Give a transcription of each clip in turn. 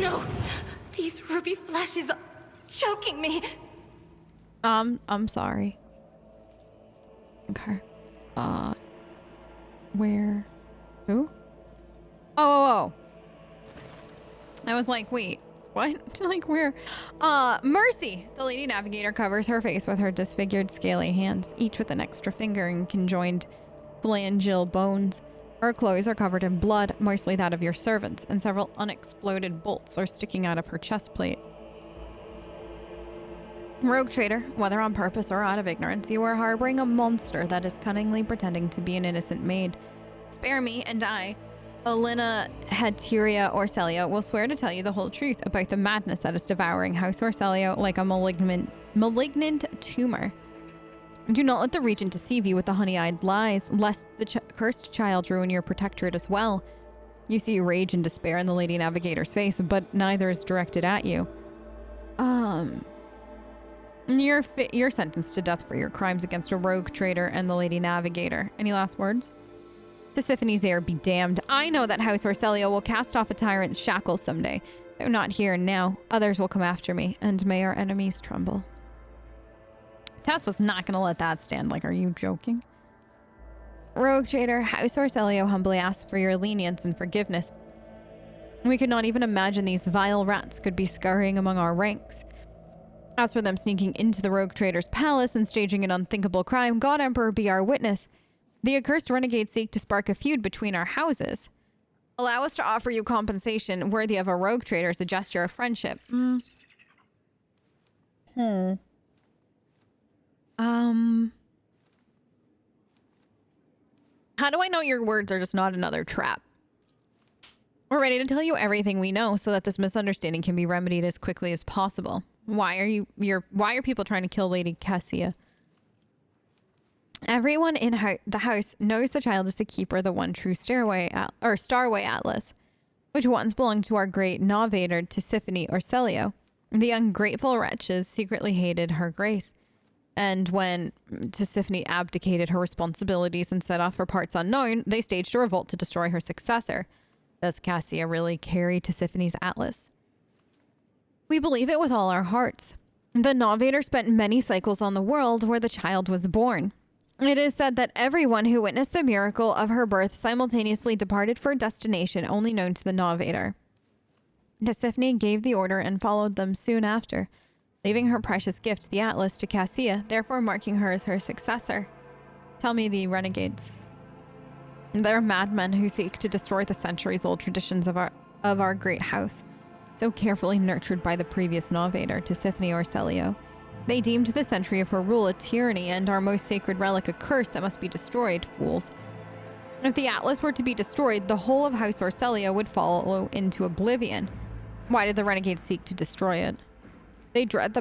No! These ruby flashes are choking me! I'm sorry. Okay. Where? Who? Oh. I was like, wait, what? Like, where? Mercy! The Lady Navigator covers her face with her disfigured, scaly hands, each with an extra finger and conjoined phalangeal bones. Her clothes are covered in blood, mostly that of your servants, and several unexploded bolts are sticking out of her chest plate. Rogue trader, whether on purpose or out of ignorance, you are harboring a monster that is cunningly pretending to be an innocent maid. Spare me, and I, Olina Heteria Orselio, will swear to tell you the whole truth about the madness that is devouring House Orselio like a malignant tumor. Do not let the regent deceive you with the honey-eyed lies, lest the cursed child ruin your protectorate as well. You see rage and despair in the Lady Navigator's face, but neither is directed at you. You're sentenced to death for your crimes against a rogue trader and the Lady Navigator. Any last words? Tisiphone's heir be damned. I know that House Orselio will cast off a tyrant's shackles someday. Though not here and now. Others will come after me, and may our enemies tremble. Tess was not going to let that stand. Like, are you joking? Rogue trader, House Orselio humbly asks for your lenience and forgiveness. We could not even imagine these vile rats could be scurrying among our ranks. As for them sneaking into the rogue trader's palace and staging an unthinkable crime, God Emperor be our witness. The accursed renegades seek to spark a feud between our houses. Allow us to offer you compensation worthy of a rogue trader as a gesture of friendship. How do I know your words are just not another trap? We're ready to tell you everything we know so that this misunderstanding can be remedied as quickly as possible. Why are people trying to kill Lady Cassia? Everyone in the house knows the child is the keeper, the one true Starway Atlas, which once belonged to our great novator, Tisiphone Orselio. The ungrateful wretches secretly hated her grace. And when Tisiphone abdicated her responsibilities and set off for parts unknown, they staged a revolt to destroy her successor. Does Cassia really carry Tisiphone's atlas? We believe it with all our hearts. The novator spent many cycles on the world where the child was born. It is said that everyone who witnessed the miracle of her birth simultaneously departed for a destination only known to the novator. Tisiphone gave the order and followed them soon after, leaving her precious gift, the atlas, to Cassia, therefore marking her as her successor. Tell me the renegades. They're madmen who seek to destroy the centuries-old traditions of our great house, so carefully nurtured by the previous novator, Tisiphone Orselio. They deemed the century of her rule a tyranny and our most sacred relic a curse that must be destroyed, fools. If the atlas were to be destroyed, the whole of House Orselio would follow into oblivion. Why did the renegades seek to destroy it? They dread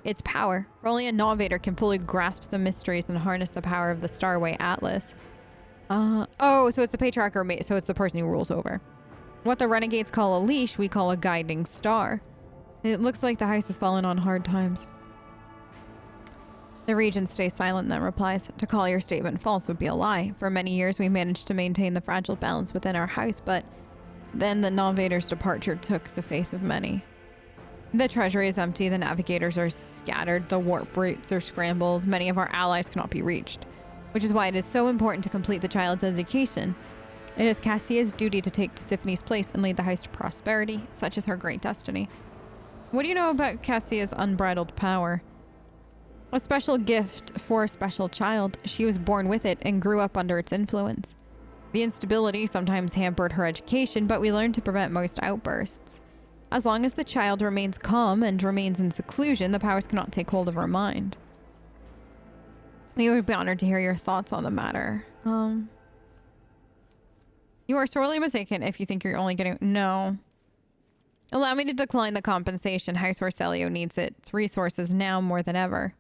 its power, for only a novator can fully grasp the mysteries and harness the power of the Starway Atlas. So it's the patriarch, so it's the person who rules over. What the renegades call a leash, we call a guiding star. It looks like the house has fallen on hard times. The regent stays silent and then replies, to call your statement false would be a lie. For many years we managed to maintain the fragile balance within our house, but then the novator's departure took the faith of many. The treasury is empty, the navigators are scattered, the warp routes are scrambled, many of our allies cannot be reached, which is why it is so important to complete the child's education. It is Cassia's duty to take Tisiphone's place and lead the house to prosperity, such is her great destiny. What do you know about Cassia's unbridled power? A special gift for a special child. She was born with it and grew up under its influence. The instability sometimes hampered her education, but we learned to prevent most outbursts. As long as the child remains calm and remains in seclusion, the powers cannot take hold of her mind. We would be honored to hear your thoughts on the matter. You are sorely mistaken if you think you're only getting... No. Allow me to decline the compensation. House Orselio needs its resources now more than ever.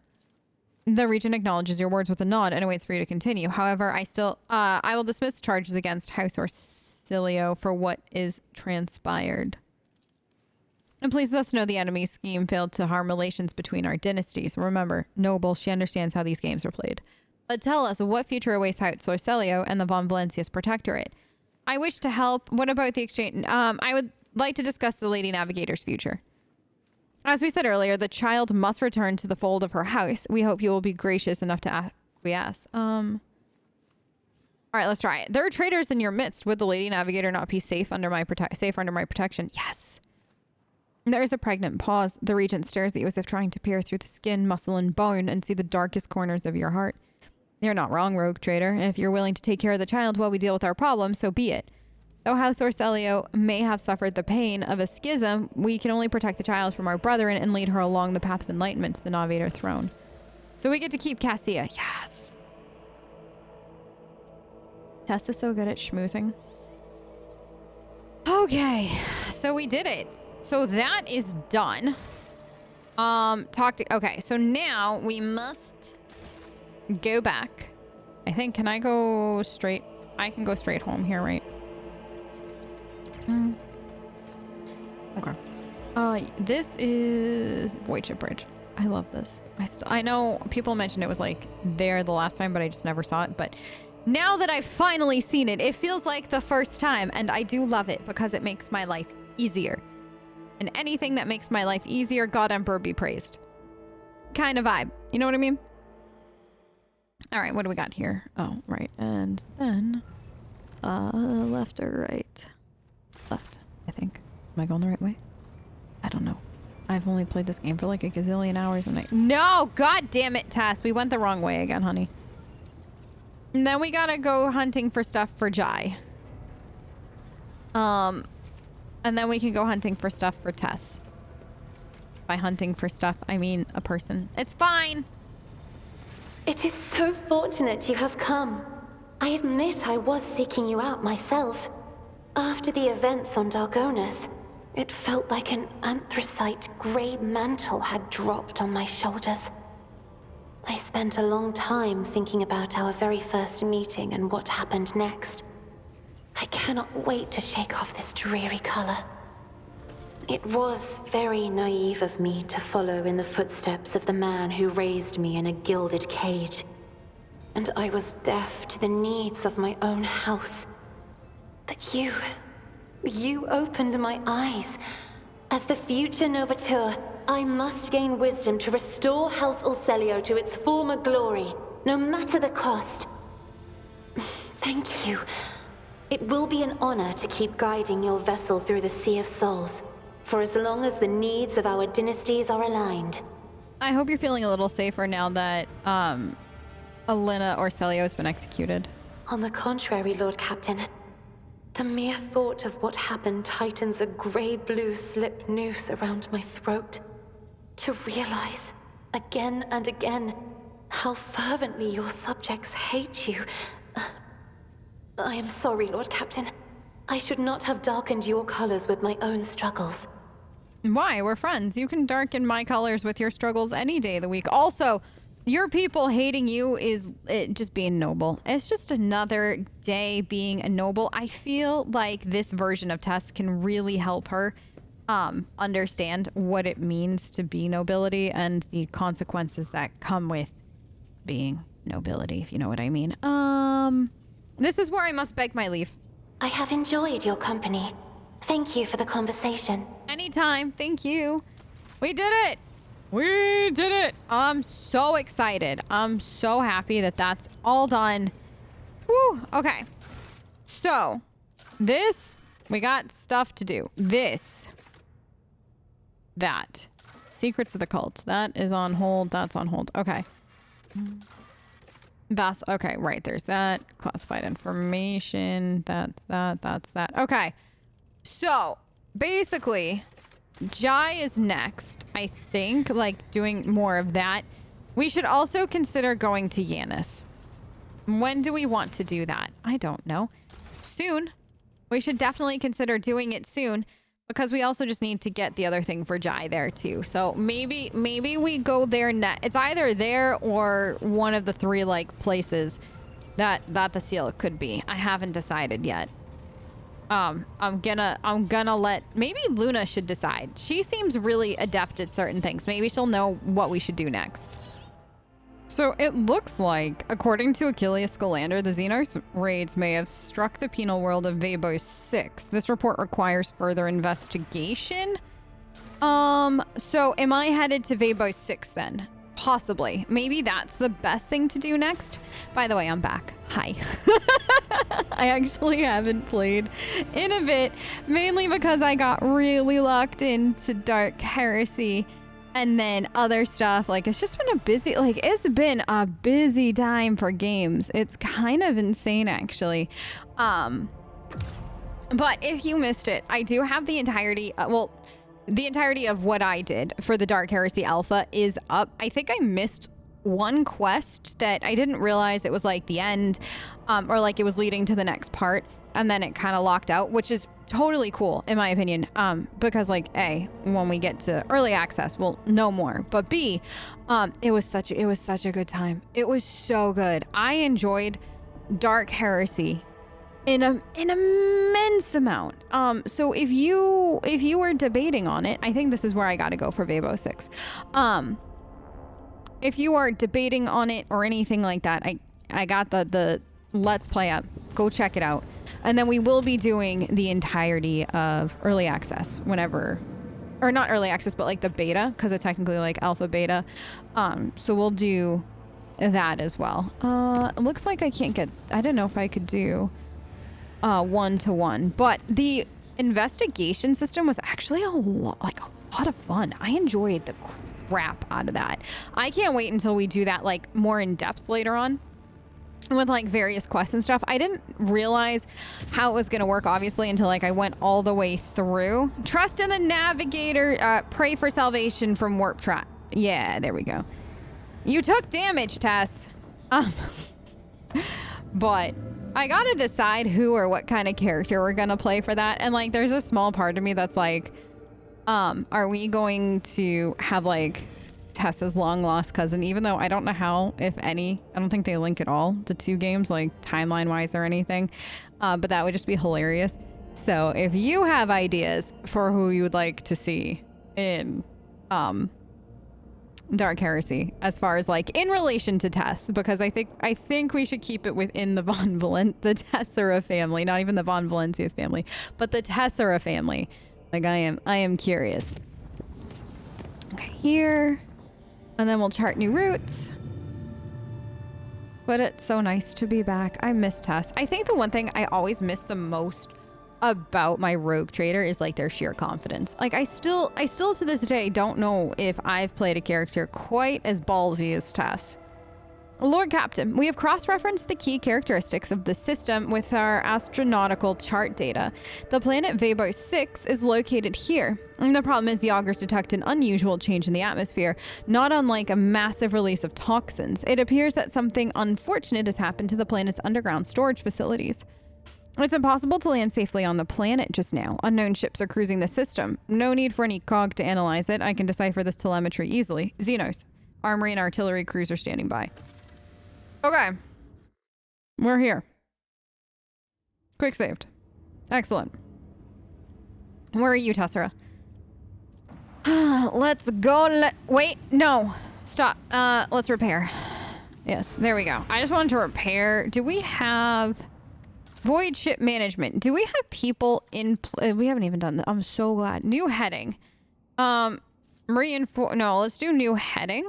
The regent acknowledges your words with a nod and awaits for you to continue. However, I will dismiss charges against House Orselio for what is transpired. It pleases us to know the enemy's scheme failed to harm relations between our dynasties. Remember, noble, she understands how these games are played. But tell us, what future awaits House Orselio and the Von Valencia's protectorate? I wish to help. What about the exchange? I would like to discuss the Lady Navigator's future. As we said earlier, the child must return to the fold of her house. We hope you will be gracious enough to acquiesce. All right, let's try it. There are traitors in your midst. Would the Lady Navigator not be safe under my protection? Yes. There is a pregnant pause. The regent stares at you as if trying to peer through the skin, muscle, and bone and see the darkest corners of your heart. You're not wrong, rogue traitor. If you're willing to take care of the child while we deal with our problem, so be it. Though House Orselio may have suffered the pain of a schism, we can only protect the child from our brethren and lead her along the path of enlightenment to the Navigator throne. So we get to keep Cassia. Yes. Tess is so good at schmoozing. Okay, so we did it. So that is done. Okay, so now we must go back. I think, can I go straight? I can go straight home here, right? Okay. This is Void Bridge. I love this. I know people mentioned it was like there the last time, but I just never saw it. But now that I've finally seen it, it feels like the first time, and I do love it because it makes my life easier. And anything that makes my life easier, God Emperor be praised. Kind of vibe. You know what I mean? All right, what do we got here? Oh, right. And then left or right? Left, I think. Am I going the right way? I don't know. I've only played this game for like a gazillion hours and No! God damn it, Tess. We went the wrong way again, honey. And then we gotta go hunting for stuff for Jai. And then we can go hunting for stuff for Tess. By hunting for stuff, I mean a person. It's fine! It is so fortunate you have come. I admit I was seeking you out myself. After the events on Dargonus, it felt like an anthracite grey mantle had dropped on my shoulders. I spent a long time thinking about our very first meeting and what happened next. I cannot wait to shake off this dreary color. It was very naive of me to follow in the footsteps of the man who raised me in a gilded cage. And I was deaf to the needs of my own house. But you opened my eyes. As the future Novateur, I must gain wisdom to restore House Orselio to its former glory, no matter the cost. Thank you. It will be an honor to keep guiding your vessel through the Sea of Souls, for as long as the needs of our dynasties are aligned. I hope you're feeling a little safer now that Elena Orselio has been executed. On the contrary, Lord Captain. The mere thought of what happened tightens a grey-blue slip noose around my throat. To realize, again and again, how fervently your subjects hate you. I am sorry, Lord Captain. I should not have darkened your colors with my own struggles. Why? We're friends. You can darken my colors with your struggles any day of the week. Also, your people hating you is just being noble. It's just another day being a noble. I feel like this version of Tess can really help her understand what it means to be nobility and the consequences that come with being nobility, if you know what I mean. This is where I must beg my leave. I have enjoyed your company. Thank you for the conversation. Anytime. Thank you. We did it. We did it. I'm so excited. I'm so happy that that's all done. Woo. Okay. So, we got stuff to do. That. Secrets of the Cult. That is on hold. That's on hold. Okay. That's, okay, right. There's that. Classified information. That's that. Okay. So, basically, Jai is next, I think, like doing more of that. We should also consider going to Yanis. When do we want to do that? I don't know. Soon. We should definitely consider doing it soon because we also just need to get the other thing for Jai there too. So maybe we go there next. It's either there or one of the three like places that the seal could be. I haven't decided yet. I'm gonna let, maybe Luna should decide. She seems really adept at certain things. Maybe she'll know what we should do next. So it looks like, according to Achilles Scalander, the Xenos raids may have struck the penal world of Vheabos 6. This report requires further investigation. So am I headed to Vheabos 6 then? Possibly. Maybe that's the best thing to do next. By the way, I'm back. Hi. I actually haven't played in a bit, mainly because I got really locked into Dark Heresy and then other stuff. Like, it's just been it's been a busy time for games. It's kind of insane, actually. But if you missed it, I do have the entirety, the entirety of what I did for the Dark Heresy Alpha is up. I think I missed one quest that I didn't realize it was like the end, or like it was leading to the next part, and then it kind of locked out, which is totally cool in my opinion, because like A, when we get to early access we'll know more, but B, it was such a good time. It was so good. I enjoyed Dark Heresy in an immense amount. So if you were debating on it, I think this is where I gotta go for Vheabos 6. If you are debating on it or anything like that, I got the Let's Play up. Go check it out. And then we will be doing the entirety of early access whenever, or not early access, but like the beta, because it's technically like alpha beta. So we'll do that as well. It looks like I can't get, I didn't know if I could do 1-to-1, but the investigation system was actually a lot of fun. I enjoyed the crap out of that. I can't wait until we do that like more in depth later on with like various quests and stuff. I didn't realize how it was going to work, obviously, until like I went all the way through. Trust in the navigator, pray for salvation from warp trap. Yeah, there we go. You took damage, Tess. But I gotta decide who or what kind of character we're gonna play for that. And like, there's a small part of me that's like, are we going to have like Tessa's long lost cousin, even though I don't know how, if any, I don't think they link at all, the two games, like timeline wise or anything. But that would just be hilarious. So if you have ideas for who you would like to see in, Dark Heresy, as far as like in relation to Tess, because I think we should keep it within the the Tessera family, not even the Von Valencia's family, but the Tessera family. Like I am curious. Okay, here, and then we'll chart new routes. But it's so nice to be back. I miss Tess. I think the one thing I always miss the most about my rogue trader is like their sheer confidence. Like I still to this day don't know if I've played a character quite as ballsy as Tess. Lord Captain, we have cross-referenced the key characteristics of the system with our astronautical chart data. The planet Vheabos 6 is located here. And the problem is the augurs detect an unusual change in the atmosphere, not unlike a massive release of toxins. It appears that something unfortunate has happened to the planet's underground storage facilities. It's impossible to land safely on the planet just now. Unknown ships are cruising the system. No need for any cog to analyze it. I can decipher this telemetry easily. Xenos, armory and artillery crews are standing by. Okay. We're here. Quick saved. Excellent. Where are you, Tessera? Let's go. Wait, no. Stop. Let's repair. Yes, there we go. I just wanted to repair. Do we have void ship management? Do we have people in we haven't even done that. I'm so glad. New heading. Reinforce. No, let's do new heading.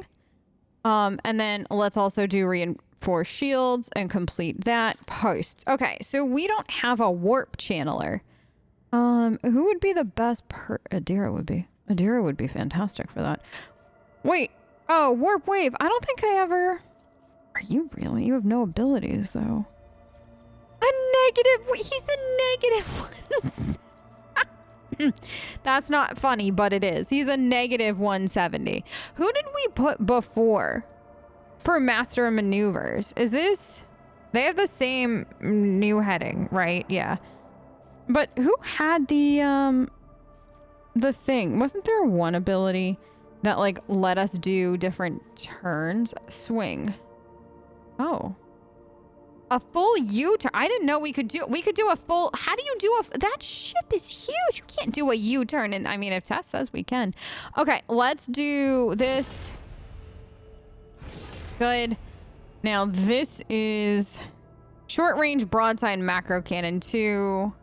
And then let's also do reinforce shields and complete that. Posts. Okay, so we don't have a warp channeler. Who would be the best Adira would be. Adira would be fantastic for that. Wait. Oh, warp wave. I don't think I ever. Are you really? You have no abilities though. He's a negative one. That's not funny, but it is. He's a negative 170. Who did we put before for master of maneuvers? Is this? They have the same new heading, right? Yeah. But who had the thing? Wasn't there one ability that like let us do different turns? Swing. Oh. A full U-turn. I didn't know we could do a full. How do you do that ship is huge. You can't do a U-turn. And I mean, if Tess says we can. Okay, let's do this. Good. Now this is short range broadside macro cannon. Two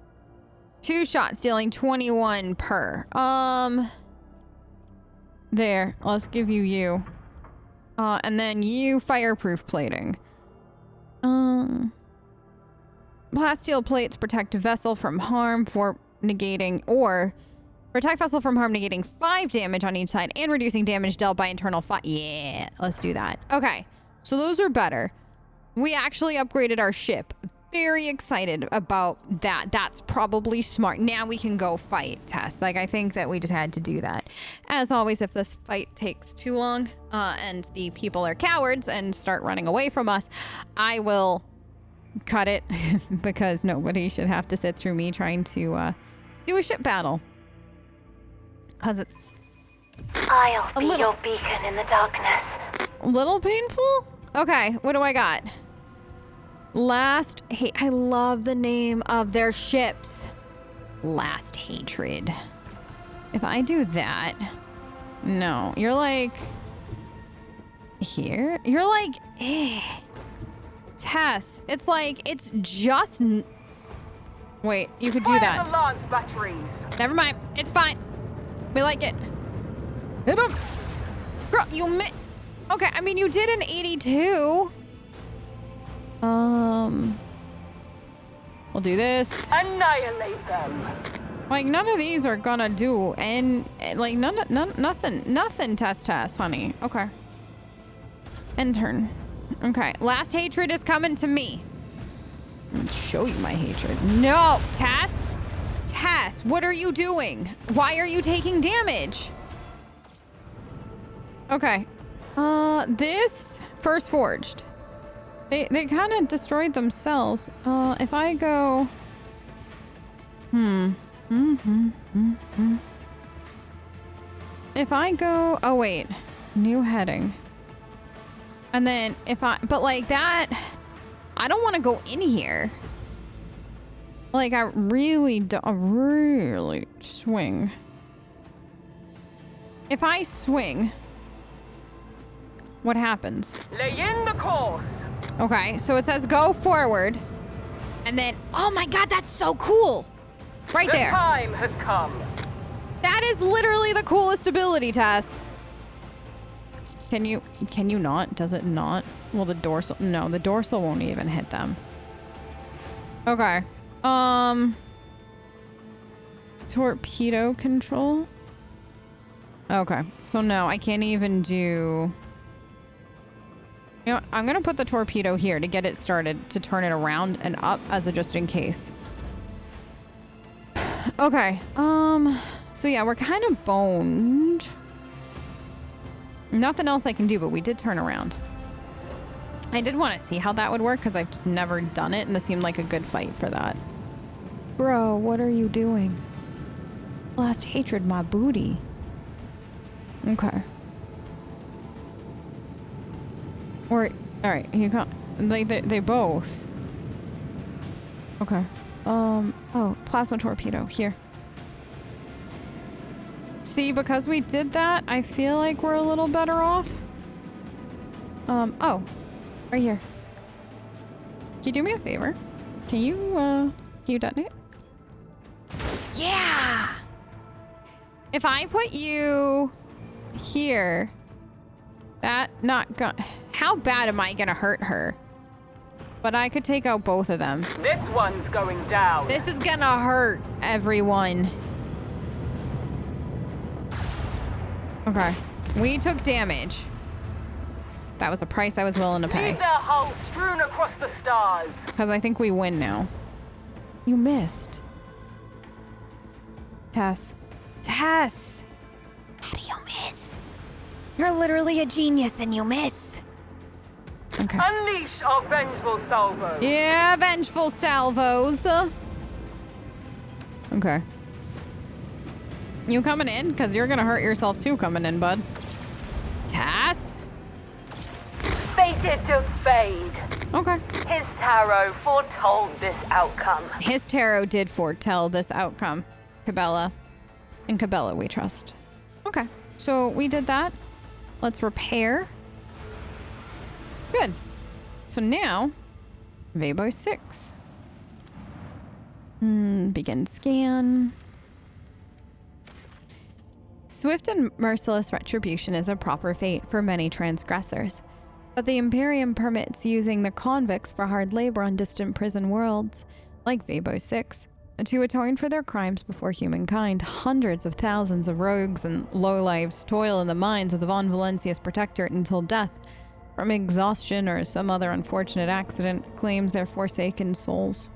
shots dealing 21 per. There. Let's give you. And then you fireproof plating. Plasteel plates protect vessel from harm for negating or protect vessel from harm negating 5 damage on each side and reducing damage dealt by internal fire. Yeah, let's do that. Okay, so those are better. We actually upgraded our ship. Very excited about that. That's probably smart. Now we can go fight, Tess. Like, I think that we just had to do that. As always, if this fight takes too long and the people are cowards and start running away from us, I will cut it because nobody should have to sit through me trying to do a ship battle. Because it's I'll be your beacon in the darkness. a little painful. Okay, what do I got? Last hate. I love the name of their ships. Last Hatred. If I do that, no, you're like here. You're like, Tess. It's like it's just. Wait, you could do that. The lance batteries. Never mind. It's fine. We like it. Hit him. Girl, you okay, I mean, you did an 82. We'll do this. Annihilate them. Like, none of these are gonna do, and like, nothing, Tess, honey. Okay. End turn. Okay, last hatred is coming to me. I'm gonna show you my hatred. No, Tess! Tess, what are you doing? Why are you taking damage? Okay. This first forged. They kind of destroyed themselves. If I go... If I go... Oh, wait. New heading. And then if I... But like that... I don't want to go in here. Like, I really don't... Really swing. If I swing... What happens? Lay in the course. Okay, so it says go forward. And then, oh my god, that's so cool. Right there. The time has come. That is literally the coolest ability, Tess. Can you not? Does it not? Well, the dorsal, no, the dorsal won't even hit them. Okay. Torpedo control. Okay, so no, I can't even do... You know, I'm gonna put the torpedo here to get it started, to turn it around and up as a just in case. Okay. So yeah, we're kind of boned. Nothing else I can do, but we did turn around. I did want to see how that would work because I've just never done it, and this seemed like a good fight for that. Bro, what are you doing? Last hatred, my booty. Okay. Or, all right, you can't. Like they both. Okay. Oh, plasma torpedo here. See, because we did that, I feel like we're a little better off. Oh, right here. Can you do me a favor? Can you detonate? Yeah! If I put you here, that not gonna... How bad am I gonna hurt her? But I could take out both of them. This one's going down. This is gonna hurt everyone. Okay. We took damage. That was a price I was willing to pay. Leave their hulls strewn across the stars. Because I think we win now. You missed. Tess. Tess! How do you miss? You're literally a genius and you miss. Okay. Unleash our vengeful salvo. Yeah, vengeful salvos. Okay. You coming in? Because you're going to hurt yourself too coming in, bud. Tess? Fated to fade. Okay. His tarot foretold this outcome. His tarot did foretell this outcome. Cabela. In Cabela we trust. Okay. So we did that. Let's repair. Good. So now, Vheabos 6. Begin scan. Swift and merciless retribution is a proper fate for many transgressors, but the Imperium permits using the convicts for hard labor on distant prison worlds, like Vheabos 6, to atone for their crimes before humankind. Hundreds of thousands of rogues and lowlifes toil in the mines of the Von Valencius Protectorate until death, from exhaustion or some other unfortunate accident, claims their forsaken souls.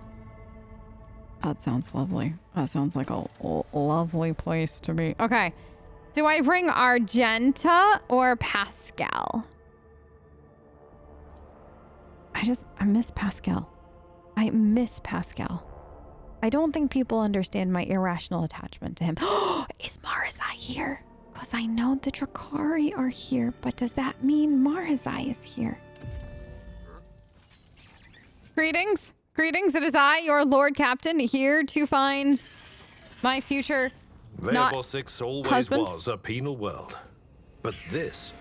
That sounds lovely. That sounds like a lovely place to be. Okay. Do I bring Argenta or Pascal? I miss Pascal. I miss Pascal. I don't think people understand my irrational attachment to him. Is Marazai here? Because I know the Drakari are here, but does that mean Marazai is here? Greetings. Greetings, it is I, your Lord Captain, here to find my future Vheabos 6 always husband? was a penal world. But this,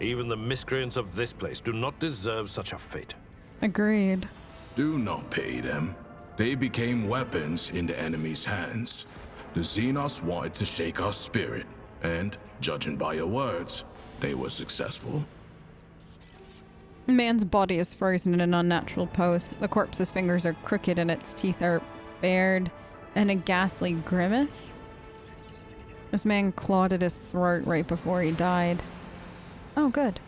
even the miscreants of this place do not deserve such a fate. Agreed. Do not pay them. They became weapons in the enemy's hands. The Xenos wanted to shake our spirit, and, judging by your words, they were successful. Man's body is frozen in an unnatural pose. The corpse's fingers are crooked and its teeth are bared in a ghastly grimace. This man clawed at his throat right before he died. Oh, good.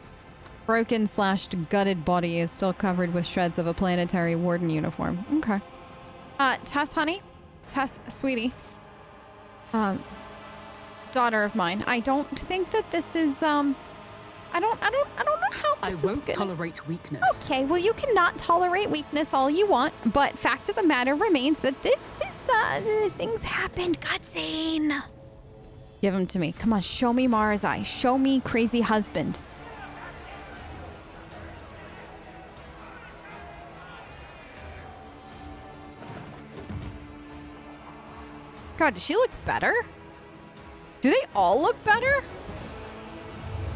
Broken / gutted body is still covered with shreds of a planetary warden uniform. Okay. Tess, honey. Tess, sweetie. Daughter of mine. I don't think that this is, I don't know how I this won't is gonna... tolerate weakness. Okay, well, you cannot tolerate weakness all you want, but fact of the matter remains that this is, things happened, cutscene. Give him to me. Come on, show me Marazai. Show me crazy husband. God, does she look better? Do they all look better?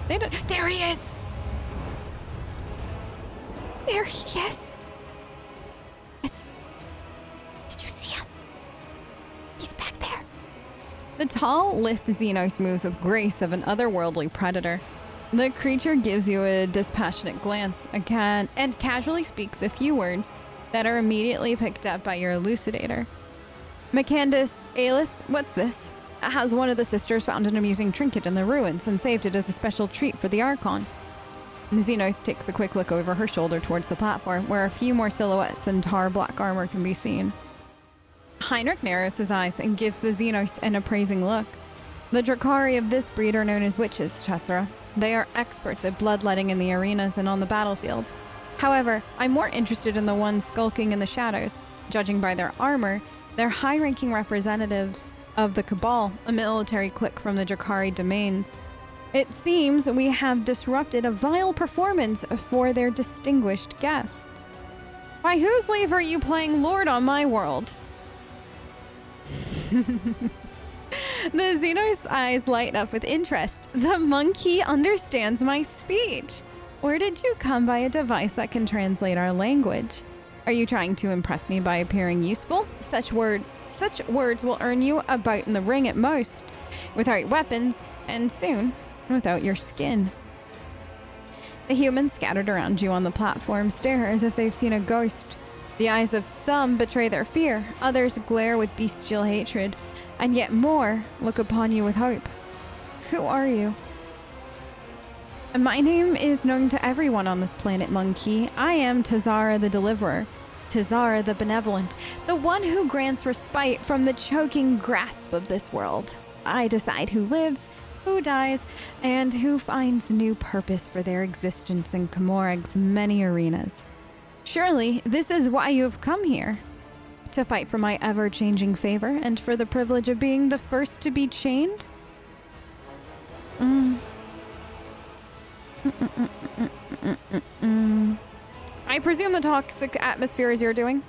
They don't. There he is. There he is. Yes. Did you see him? He's back there. The tall, lithe Xenos moves with grace of an otherworldly predator. The creature gives you a dispassionate glance and casually speaks a few words that are immediately picked up by your elucidator. Macandus Aelith, what's this? Has one of the sisters found an amusing trinket in the ruins and saved it as a special treat for the Archon. Xenos takes a quick look over her shoulder towards the platform, where a few more silhouettes in tar black armor can be seen. Heinrich narrows his eyes and gives the Xenos an appraising look. The Drakari of this breed are known as witches, Tessera. They are experts at bloodletting in the arenas and on the battlefield. However, I'm more interested in the ones skulking in the shadows. Judging by their armor, they're high-ranking representatives of the Cabal, a military clique from the Drakari domains. It seems we have disrupted a vile performance for their distinguished guests. By whose leave are you playing Lord on my world? The Xenos' eyes light up with interest. The monkey understands my speech. Or did you come by a device that can translate our language? Are you trying to impress me by appearing useful? Such words will earn you a bout in the ring at most, without weapons, and soon, without your skin. The humans scattered around you on the platform stare as if they've seen a ghost. The eyes of some betray their fear, others glare with bestial hatred, and yet more look upon you with hope. Who are you? My name is known to everyone on this planet, Monkey. I am Tazara the Deliverer, Tazara the Benevolent, the one who grants respite from the choking grasp of this world. I decide who lives, who dies, and who finds new purpose for their existence in Komorag's many arenas. Surely, this is why you have come here. To fight for my ever-changing favor and for the privilege of being the first to be chained? I presume the toxic atmosphere is your doing?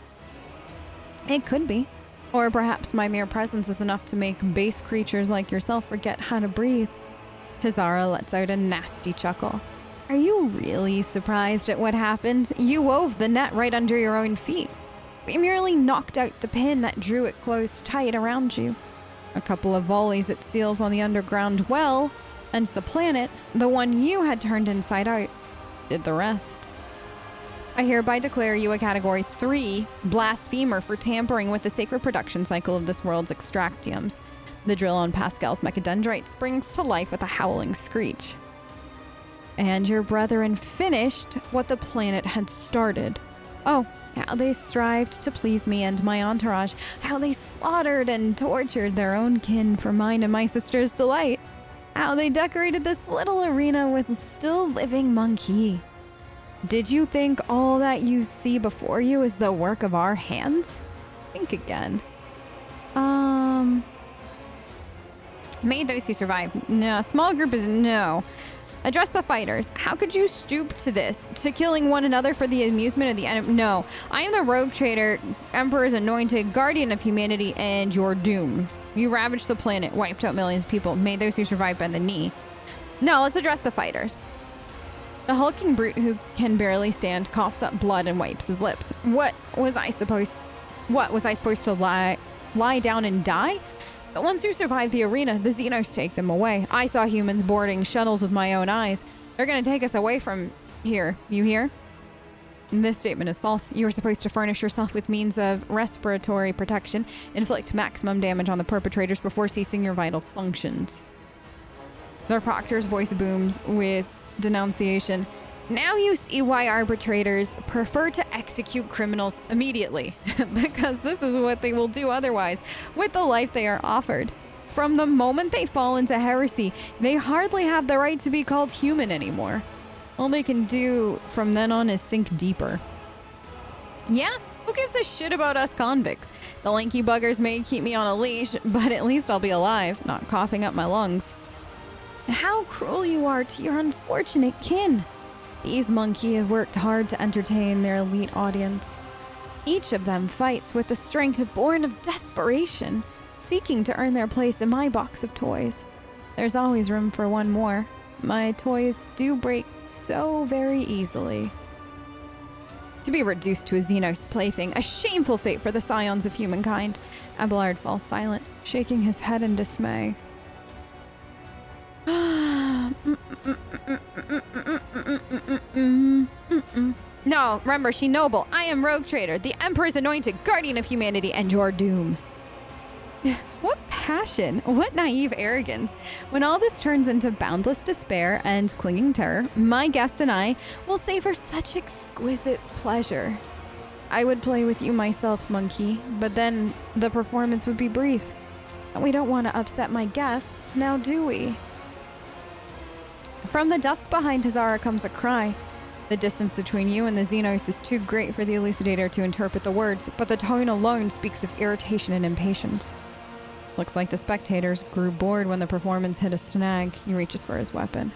It could be. Or perhaps my mere presence is enough to make base creatures like yourself forget how to breathe. Tazara lets out a nasty chuckle. Are you really surprised at what happened? You wove the net right under your own feet. We merely knocked out the pin that drew it close tight around you. A couple of volleys at seals on the underground well, and the planet, the one you had turned inside out, did the rest. I hereby declare you a Category 3 blasphemer for tampering with the sacred production cycle of this world's extractiums. The drill on Pascal's mechadendrite springs to life with a howling screech. And your brethren finished what the planet had started. Oh, how they strived to please me and my entourage. How they slaughtered and tortured their own kin for mine and my sister's delight. How they decorated this little arena with still living monkey. Did you think all that you see before you is the work of our hands? Think again. Made those who survived. No, small group is no. Address the fighters. How could you stoop to this? To killing one another for the amusement of the enemy? No. I am the rogue trader, Emperor's anointed, guardian of humanity, and your doom. You ravaged the planet, wiped out millions of people, made those who survived bend the knee. No, let's address the fighters. The hulking brute who can barely stand coughs up blood and wipes his lips. What was I supposed to lie down and die? The ones who survived the arena, the Xenos take them away. I saw humans boarding shuttles with my own eyes. They're gonna take us away from here. You hear? This statement is false. You were supposed to furnish yourself with means of respiratory protection, inflict maximum damage on the perpetrators before ceasing your vital functions. The proctor's voice booms with denunciation. Now you see why arbitrators prefer to execute criminals immediately, because this is what they will do otherwise with the life they are offered. From the moment they fall into heresy, they hardly have the right to be called human anymore. All they can do from then on is sink deeper. Yeah, who gives a shit about us convicts? The lanky buggers may keep me on a leash, but at least I'll be alive, not coughing up my lungs. How cruel you are to your unfortunate kin. These monkey have worked hard to entertain their elite audience. Each of them fights with the strength born of desperation, seeking to earn their place in my box of toys. There's always room for one more. My toys do break so very easily. To be reduced to a Xenos plaything, a shameful fate for the scions of humankind. Abelard falls silent, shaking his head in dismay. No, remember, she noble. I am rogue trader, the Emperor's anointed, guardian of humanity, and your doom. What passion, what naive arrogance. When all this turns into boundless despair and clinging terror, my guests and I will savor such exquisite pleasure. I would play with you myself, monkey, but then the performance would be brief. And we don't want to upset my guests, now do we? From the dusk behind Tazara comes a cry. The distance between you and the Xenos is too great for the elucidator to interpret the words, but the tone alone speaks of irritation and impatience. Looks like the spectators grew bored when the performance hit a snag. He reaches for his weapon.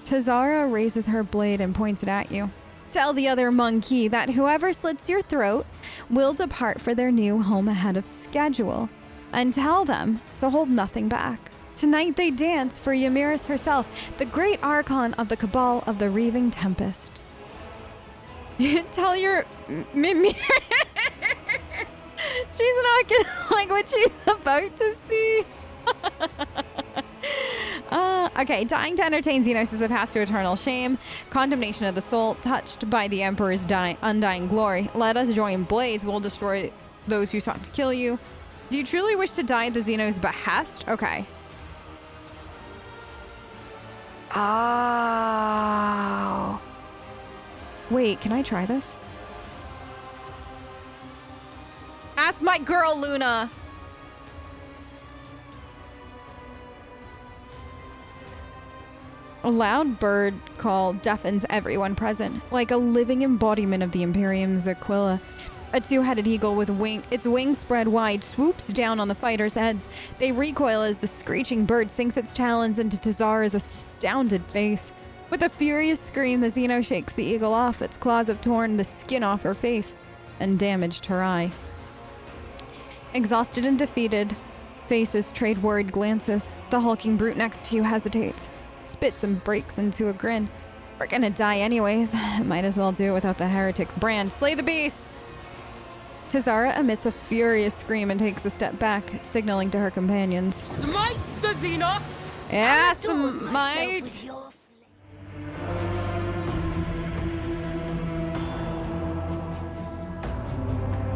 Tazara raises her blade and points it at you. Tell the other monkey that whoever slits your throat will depart for their new home ahead of schedule. And tell them to hold nothing back. Tonight they dance for Ymiris herself, the great archon of the Cabal of the Reaving Tempest. Tell your Mimir. She's not gonna like what she's about to see. Okay, dying to entertain Xenos is a path to eternal shame, condemnation of the soul, touched by the Emperor's undying glory. Let us join blades, we'll destroy those who sought to kill you. Do you truly wish to die at the Xenos' behest? Okay. Oh. Wait, can I try this? Ask my girl, Luna. A loud bird call deafens everyone present, like a living embodiment of the Imperium's Aquila. A two-headed eagle with its wings spread wide swoops down on the fighters' heads. They recoil as the screeching bird sinks its talons into Tazara's astounded face. With a furious scream, the Xeno shakes the eagle off. Its claws have torn the skin off her face and damaged her eye. Exhausted and defeated, faces trade worried glances. The hulking brute next to you hesitates, spits and breaks into a grin. We're gonna die anyways. Might as well do it without the heretic's brand. Slay the beasts! Tazara emits a furious scream and takes a step back, signaling to her companions. Smite the Xenos! Yeah, Adorn myself smite! with your